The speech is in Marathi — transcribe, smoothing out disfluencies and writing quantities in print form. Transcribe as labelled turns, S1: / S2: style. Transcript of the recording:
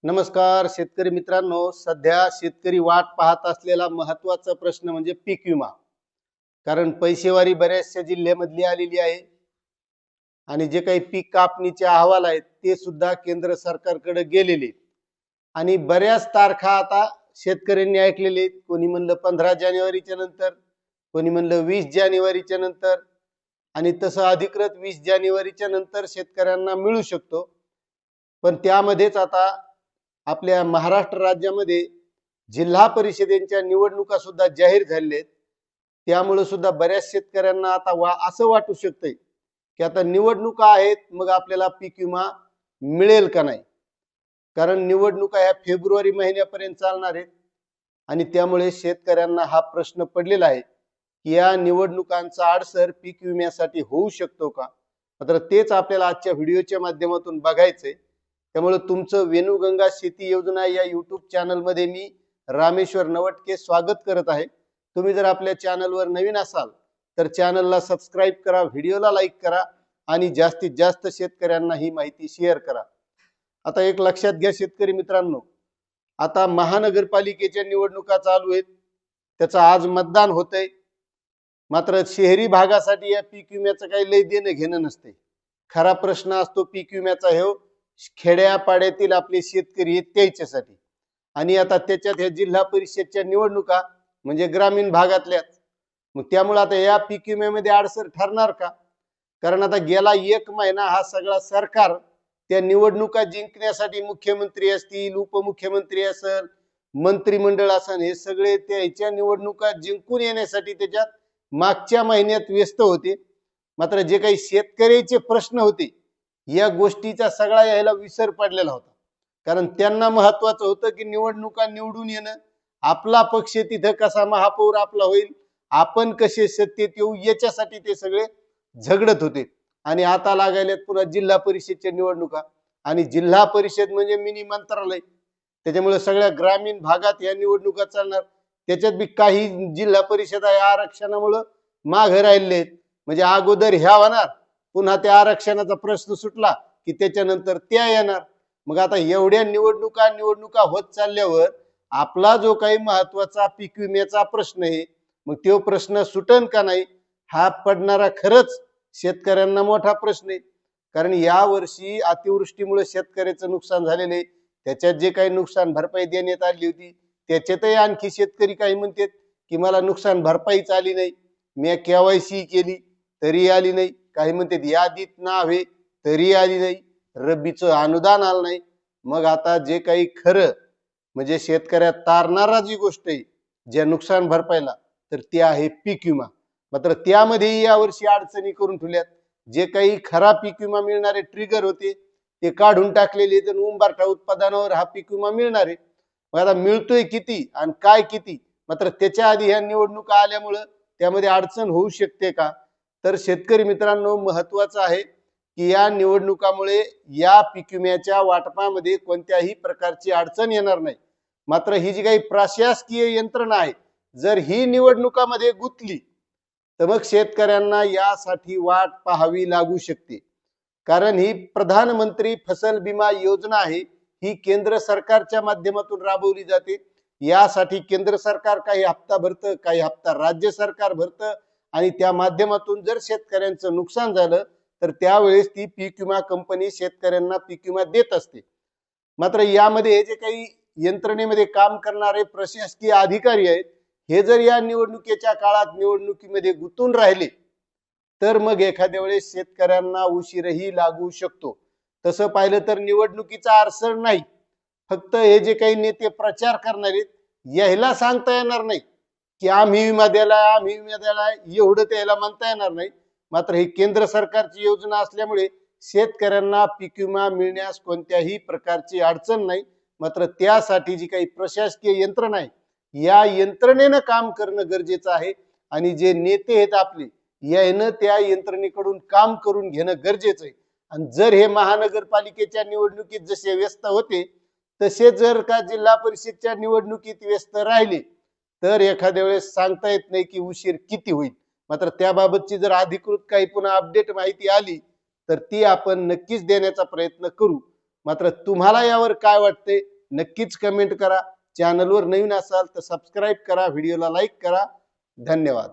S1: नमस्कार शेतकरी मित्रांनो, सध्या शेतकरी वाट पाहत असलेला महत्त्वाचा प्रश्न म्हणजे पीक विमा. कारण पैसेवारी बऱ्याचशा जिल्ह्यामधली आलेली आहे आणि जे काही पीक कापणीचे अहवाल आहेत ते सुद्धा केंद्र सरकारकडे गेलेले आहेत. आणि बऱ्याच तारखा आता शेतकऱ्यांनी ऐकलेले आहेत. कोणी म्हणलं 15 जानेवारीच्या नंतर, कोणी म्हणलं 20 जानेवारीच्या नंतर, आणि तसं अधिकृत 20 जानेवारीच्या नंतर शेतकऱ्यांना मिळू शकतो. पण त्यामध्येच आता आपल्या महाराष्ट्र राज्यामध्ये जिल्हा परिषदेच्या निवडणुका सुद्धा जाहीर झालेल्या आहेत. त्यामुळे सुद्धा बऱ्याच शेतकऱ्यांना आता असं वाटू शकतंय की आता निवडणुका आहेत, मग आपल्याला पीक विमा मिळेल का नाही. कारण निवडणुका ह्या फेब्रुवारी महिन्यापर्यंत चालणार आहेत आणि त्यामुळे शेतकऱ्यांना हा प्रश्न पडलेला आहे की या निवडणुकांचा आडसर पीक विम्यासाठी होऊ शकतो का. मात्र तेच आपल्याला आजच्या व्हिडिओच्या माध्यमातून बघायचंय. त्यामुळे तुमचं वेणुगंगा शेती योजना या युट्यूब चॅनलमध्ये मी रामेश्वर नवटके स्वागत करत आहे. तुम्ही जर आपल्या चॅनलवर नवीन असाल तर चॅनलला सबस्क्राईब करा, व्हिडिओला लाईक करा आणि जास्तीत जास्त शेतकऱ्यांना ही माहिती शेअर करा. आता एक लक्षात घ्या शेतकरी मित्रांनो, आता महानगरपालिकेच्या निवडणुका चालू आहेत, त्याचं आज मतदान होतंय. मात्र शहरी भागासाठी या पीक विम्याचं काही लय देणं घेणं नसते. खरा प्रश्न असतो पीक विम्याचा हे खेड्यापाड्यातील आपले शेतकरी आहेत त्याच्यासाठी. आणि आता त्याच्यात ह्या जिल्हा परिषदच्या निवडणुका म्हणजे ग्रामीण भागातल्याच. मग त्यामुळे आता या पीक विम्यामध्ये अडसर ठरणार का. कारण आता गेला 1 महिना हा सगळा सरकार त्या निवडणुका जिंकण्यासाठी, मुख्यमंत्री असतील, उपमुख्यमंत्री असेल, मंत्रिमंडळ असेल, हे सगळे त्याच्या निवडणुका जिंकून येण्यासाठी त्याच्यात मागच्या महिन्यात व्यस्त होते. मात्र जे काही शेतकऱ्याचे प्रश्न होते या गोष्टीचा सगळा यायला विसर पडलेला होता. कारण त्यांना महत्वाचं होतं की निवडणुका निवडून येणं, आपला पक्ष तिथं कसा महापौर आपला होईल, आपण कसे सत्तेत येऊ, याच्यासाठी ते सगळे झगडत होते. आणि आता लागायल्यात पुन्हा जिल्हा परिषदच्या निवडणुका. आणि जिल्हा परिषद म्हणजे मिनी मंत्रालय, त्याच्यामुळे सगळ्या ग्रामीण भागात या निवडणुका चालणार. त्याच्यात बी काही जिल्हा परिषद या आरक्षणामुळे मागे राहिले आहेत. म्हणजे अगोदर ह्या होणार, पुन्हा त्या आरक्षणाचा प्रश्न सुटला की त्याच्यानंतर त्या येणार. मग आता एवढ्या निवडणुका होत चालल्यावर आपला जो काही महत्वाचा पीक विम्याचा प्रश्न आहे, मग तो प्रश्न सुटन का नाही, हा पडणारा खरंच शेतकऱ्यांना मोठा प्रश्न आहे. कारण या वर्षी अतिवृष्टीमुळे शेतकऱ्याचं नुकसान झालेलं आहे. त्याच्यात जे काही नुकसान भरपाई देण्यात आली होती त्याच्यातही आणखी शेतकरी काही म्हणतात की मला नुकसान भरपाईच आली नाही, मी KYC केली तरी आली नाही, काही म्हणतात यादीत नाव आहे तरी आली नाही, रब्बीचं अनुदान आलं नाही. मग आता जे काही खरं म्हणजे शेतकऱ्यात तारणारा जी गोष्ट आहे ज्या नुकसान भरपाईला, तर ते आहे पीक विमा. मात्र त्यामध्ये यावर्षी अडचणी करून ठेवल्यात. जे काही खरा पीक विमा मिळणारे ट्रिगर होते ते काढून टाकलेले, तर उंबरठा उत्पादनावर हा पीक विमा मिळणार आहे. मग आता मिळतोय किती आणि काय किती, मात्र त्याच्या आधी ह्या निवडणुका आल्यामुळं त्यामध्ये अडचण होऊ शकते का. तर शेतकरी मित्रांनो, महत्वाचं आहे की या निवडणुकामुळे या पीक विम्याच्या वाटपामध्ये कोणत्याही प्रकारची अडचण येणार नाही. मात्र ही जी काही प्रशासकीय यंत्रणा आहे, जर ही निवडणुकामध्ये गुंतली तर मग शेतकऱ्यांना यासाठी वाट पाहावी लागू शकते. कारण ही प्रधानमंत्री फसल बीमा योजना आहे, ही केंद्र सरकारच्या माध्यमातून राबवली जाते. यासाठी केंद्र सरकार काही हप्ता भरतं, काही हप्ता राज्य सरकार भरतं आणि त्या माध्यमातून जर शेतकऱ्यांचं नुकसान झालं तर त्यावेळेस ती पीक विमा कंपनी शेतकऱ्यांना पीक विमा देत असते. मात्र यामध्ये हे जे काही यंत्रणेमध्ये काम करणारे प्रशासकीय अधिकारी आहेत, हे जर या निवडणुकीच्या काळात निवडणुकीमध्ये गुंतून राहिले तर मग एखाद्या वेळेस शेतकऱ्यांना उशीरही लागू शकतो. तसं पाहिलं तर निवडणुकीचा अडसर नाही, फक्त हे जे काही नेते प्रचार करणार आहेत याला सांगता येणार नाही की आम्ही विमा द्यायला एवढं त्याला म्हणता येणार नाही. मात्र ही केंद्र सरकारची योजना असल्यामुळे शेतकऱ्यांना पीक विमा मिळण्यास कोणत्याही प्रकारची अडचण नाही. मात्र त्यासाठी जी काही प्रशासकीय यंत्रणा आहे या यंत्रणेनं काम करणं गरजेचं आहे. आणि जे नेते आहेत आपले, यानं त्या यंत्रणेकडून काम करून घेणं गरजेचं आहे. आणि जर हे महानगरपालिकेच्या निवडणुकीत जसे व्यस्त होते तसे जर का जिल्हा परिषदच्या निवडणुकीत व्यस्त राहिले तर एखाद्या वेळेस सांगता येत नाही की उशीर किती होईल. मात्र त्याबाबतची जर अधिकृत काही पुन्हा अपडेट माहिती आली तर ती आपण नक्कीच देण्याचा प्रयत्न करू. मात्र तुम्हाला यावर काय वाटते नक्कीच कमेंट करा. चॅनलवर नवीन असाल तर सबस्क्राईब करा, व्हिडिओला लाईक करा. धन्यवाद.